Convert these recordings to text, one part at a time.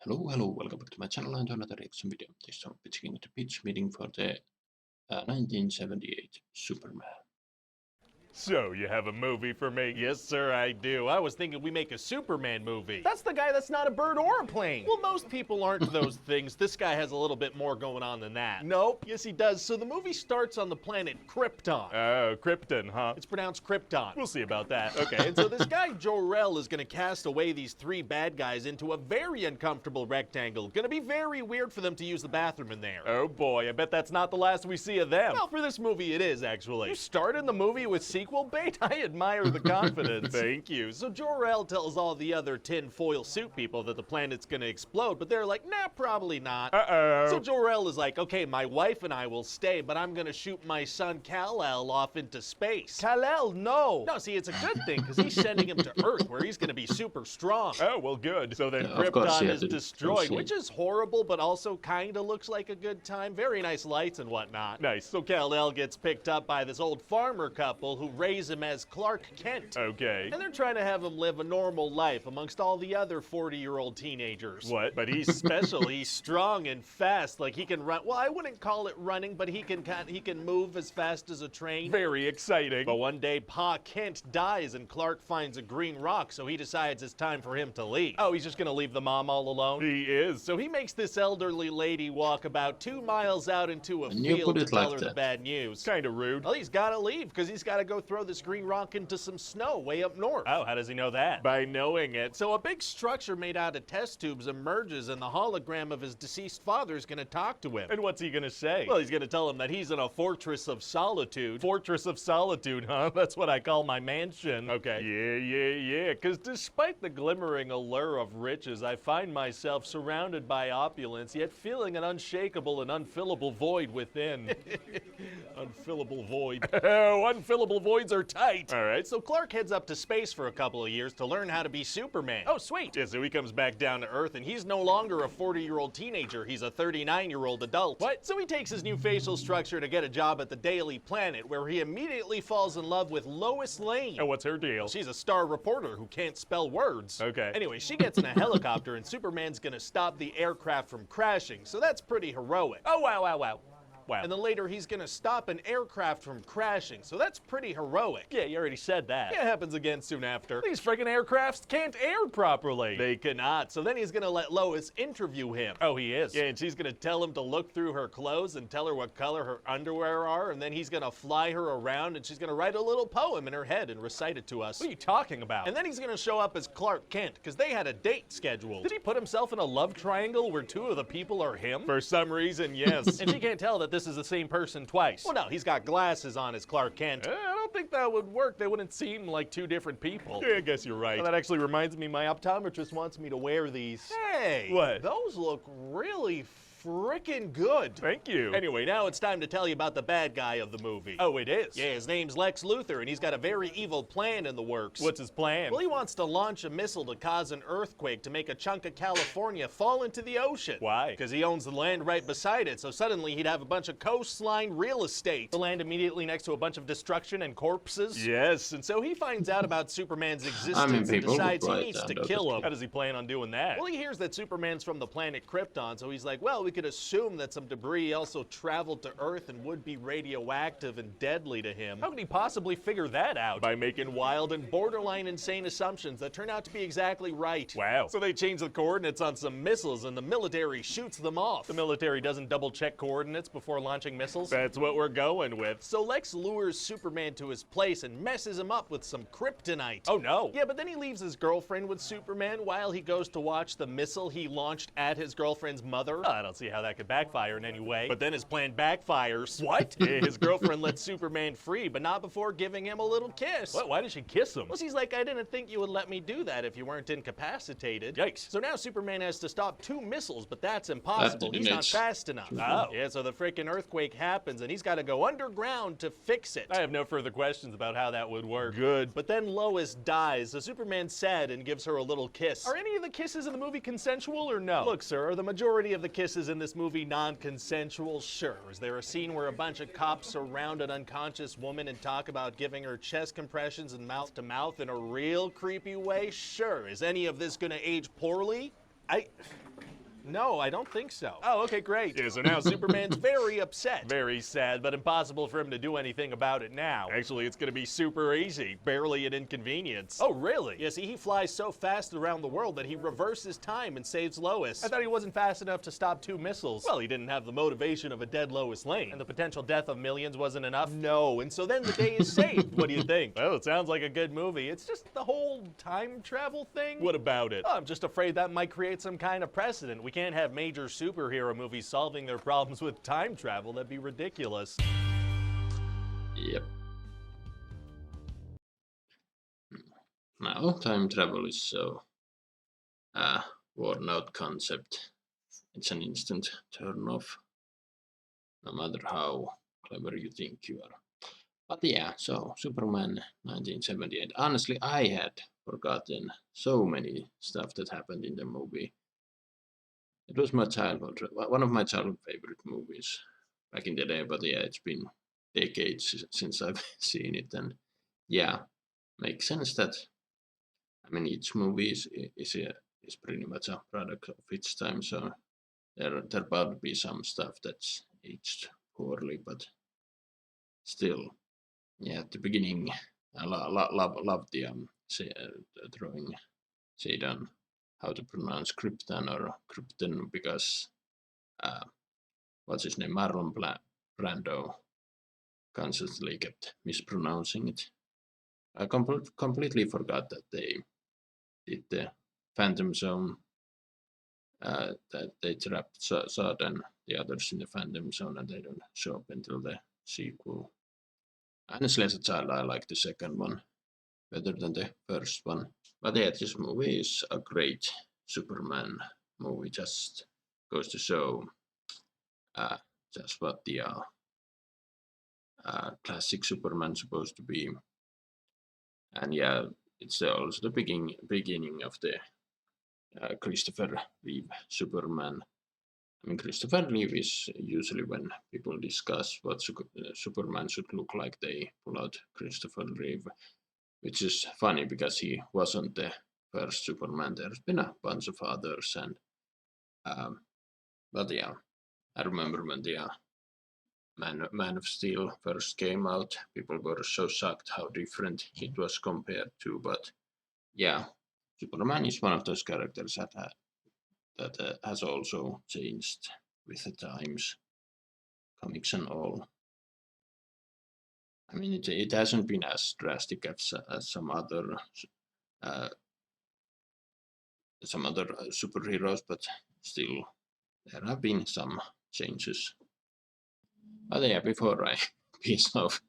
Hello, welcome back to my channel and to another reaction video. This time we're checking the pitch meeting for the 1978 Superman. So, you have a movie for me? Yes, sir, I do. I was thinking we make a Superman movie. That's the guy that's not a bird or a plane. Well, most people aren't those things. This guy has a little bit more going on than that. Nope. Yes, he does. So the movie starts on the planet Krypton. Oh, Krypton, huh? It's pronounced Krypton. We'll see about that. Okay, and so this guy Jor-El is gonna cast away these three bad guys into a very uncomfortable rectangle. Gonna be very weird for them to use the bathroom in there. Oh boy, I bet that's not the last we see of them. Well, for this movie it is, actually. You started the movie with sequel bait? I admire the confidence. Thank you. So Jor-El tells all the other tinfoil suit people that the planet's gonna explode, but they're like, nah, probably not. Uh-oh. So Jor-El is like, okay, my wife and I will stay, but I'm gonna shoot my son Kal-El off into space. Kal-El, no. No, see, it's a good thing, because he's sending him to Earth, where he's gonna be super strong. Oh, well, good. So then Of course, Krypton he had is to destroyed, proceed. which is horrible, but also kinda looks like a good time. Very nice lights and whatnot. Nice. So Kal-El gets picked up by this old farmer couple who raise him as Clark Kent. Okay. And they're trying to have him live a normal life amongst all the other 40-year-old teenagers. What? But he's special. He's strong and fast. Like he can run. Well, I wouldn't call it running, but he can move as fast as a train. Very exciting. But one day, Pa Kent dies, and Clark finds a green rock, so he decides it's time for him to leave. Oh, he's just gonna leave the mom all alone? He is. So he makes this elderly lady walk about 2 miles out into a And you field put to it tell like her the that. bad news. Kinda rude. Well, he's got to leave because he's got to go throw this green rock into some snow way up north. Oh, how does he know that? By knowing it. So a big structure made out of test tubes emerges, and the hologram of his deceased father is going to talk to him. And what's he gonna say? Well, he's going to tell him that he's in a fortress of solitude. Fortress of Solitude, huh? That's what I call my mansion. Okay. Yeah. Because despite the glimmering allure of riches, I find myself surrounded by opulence, yet feeling an unshakable and unfillable void within. Unfillable void. Oh, unfillable voids are tight. All right, so Clark heads up to space for a couple of years to learn how to be Superman. Oh, sweet. Yeah, so he comes back down to Earth, and he's no longer a 40-year-old teenager. He's a 39-year-old adult. What? So he takes his new facial structure to get a job at the Daily Planet, where he immediately falls in love with Lois Lane. Oh, what's her deal? She's a star reporter who can't spell words. Okay. Anyway, she gets in a helicopter, and Superman's gonna stop the aircraft from crashing, so that's pretty heroic. Oh, wow. And then later, he's gonna stop an aircraft from crashing, so that's pretty heroic. Yeah, you already said that. It happens again soon after. These friggin' aircrafts can't air properly. They cannot. So then he's gonna let Lois interview him. Oh, he is? Yeah, and she's gonna tell him to look through her clothes and tell her what color her underwear are, and then he's gonna fly her around, and she's gonna write a little poem in her head and recite it to us. What are you talking about? And then he's gonna show up as Clark Kent, because they had a date scheduled. Did he put himself in a love triangle where two of the people are him? For some reason, yes. And she can't tell that this is the same person twice. Well, no, he's got glasses on as Clark Kent. I don't think that would work. They wouldn't seem like two different people. Yeah, I guess you're right. Well, that actually reminds me, my optometrist wants me to wear these. Hey! What? Those look really frickin' good. Thank you. Anyway, now it's time to tell you about the bad guy of the movie. Oh, it is? Yeah, his name's Lex Luthor, and he's got a very evil plan in the works. What's his plan? Well, he wants to launch a missile to cause an earthquake to make a chunk of California fall into the ocean. Why? Because he owns the land right beside it, so suddenly he'd have a bunch of coastline real estate. The land immediately next to a bunch of destruction and corpses? Yes, and so he finds out about Superman's existence and people would decides he write needs that to down, kill but- him. How does he plan on doing that? Well, he hears that Superman's from the planet Krypton, so he's like, well, we could assume that some debris also traveled to Earth and would be radioactive and deadly to him. How could he possibly figure that out? By making wild and borderline insane assumptions that turn out to be exactly right. Wow. So they change the coordinates on some missiles and the military shoots them off. The military doesn't double check coordinates before launching missiles? That's what we're going with. So Lex lures Superman to his place and messes him up with some kryptonite. Oh, no. Yeah, but then he leaves his girlfriend with Superman while he goes to watch the missile he launched at his girlfriend's mother. I don't see how that could backfire in any way. But then his plan backfires. What? Yeah, his girlfriend lets Superman free, but not before giving him a little kiss. What? Why did she kiss him? Well, she's like, I didn't think you would let me do that if you weren't incapacitated. Yikes. So now Superman has to stop 2 missiles, but that's impossible. That He's not needs fast enough. to- Oh. Yeah, so the freaking earthquake happens, and he's got to go underground to fix it. I have no further questions about how that would work. Good. But then Lois dies, so Superman's sad and gives her a little kiss. Are any of the kisses in the movie consensual or no? Look, sir, are the majority of the kisses in this movie non-consensual? Sure. Is there a scene where a bunch of cops surround an unconscious woman and talk about giving her chest compressions and mouth-to-mouth in a real creepy way? Sure. Is any of this gonna age poorly? No, I don't think so. Oh, okay, great. Yeah, so now Superman's very upset. Very sad, but impossible for him to do anything about it now. Actually, it's gonna be super easy. Barely an inconvenience. Oh, really? Yeah, see, he flies so fast around the world that he reverses time and saves Lois. I thought he wasn't fast enough to stop 2 missiles. Well, he didn't have the motivation of a dead Lois Lane. And the potential death of millions wasn't enough? No, and so then the day is saved. What do you think? Well, it sounds like a good movie. It's just the whole time travel thing. What about it? I'm just afraid that might create some kind of precedent. We can't have major superhero movies solving their problems with time travel. That'd be ridiculous. Yep. Now time travel is so worn out concept. It's an instant turn off, no matter how clever you think you are. But yeah, so Superman 1978. Honestly, I had forgotten so many stuff that happened in the movie. It was my childhood, one of my childhood favorite movies back in the day. But yeah, it's been decades since I've seen it, and yeah, makes sense that I mean each movie is pretty much a product of its time. So there bound to be some stuff that's aged poorly, but still. Yeah, at the beginning, I loved the drawing shade on how to pronounce Krypton or Krypton because what's his name, Marlon Brando constantly kept mispronouncing it. I completely forgot that they did the Phantom Zone, that they trapped Zod and the others in the Phantom Zone, and they don't show up until the sequel. Honestly, as a child, I like the second one better than the first one. But yeah, this movie is a great Superman movie. Just goes to show just what the classic Superman supposed to be. And yeah, it's also the beginning of the Christopher Reeve Superman. I mean, Christopher Reeve is usually when people discuss what Superman should look like, they pull out Christopher Reeve, which is funny because he wasn't the first Superman. There's been a bunch of others, and but yeah, I remember when the Man of Steel first came out, people were so shocked how different it was compared to. But yeah, Superman is one of those characters that has also changed with the times, comics and all. I mean, it hasn't been as drastic as some other superheroes, but still there have been some changes. But yeah, before I piss off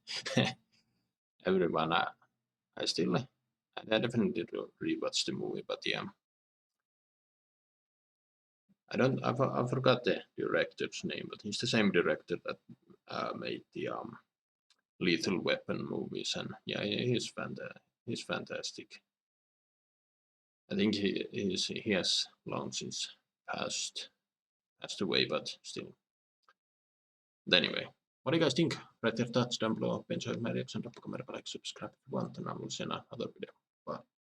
everyone, I definitely do rewatch the movie. But yeah, I forgot the director's name, but he's the same director that made the Lethal Weapon movies, and yeah, he's fantastic. I think he has long since passed away, but still. But anyway, what do you guys think? Write your thoughts down below. Enjoy my reaction. Don't forget to like, subscribe if you want, and I will see you in another video.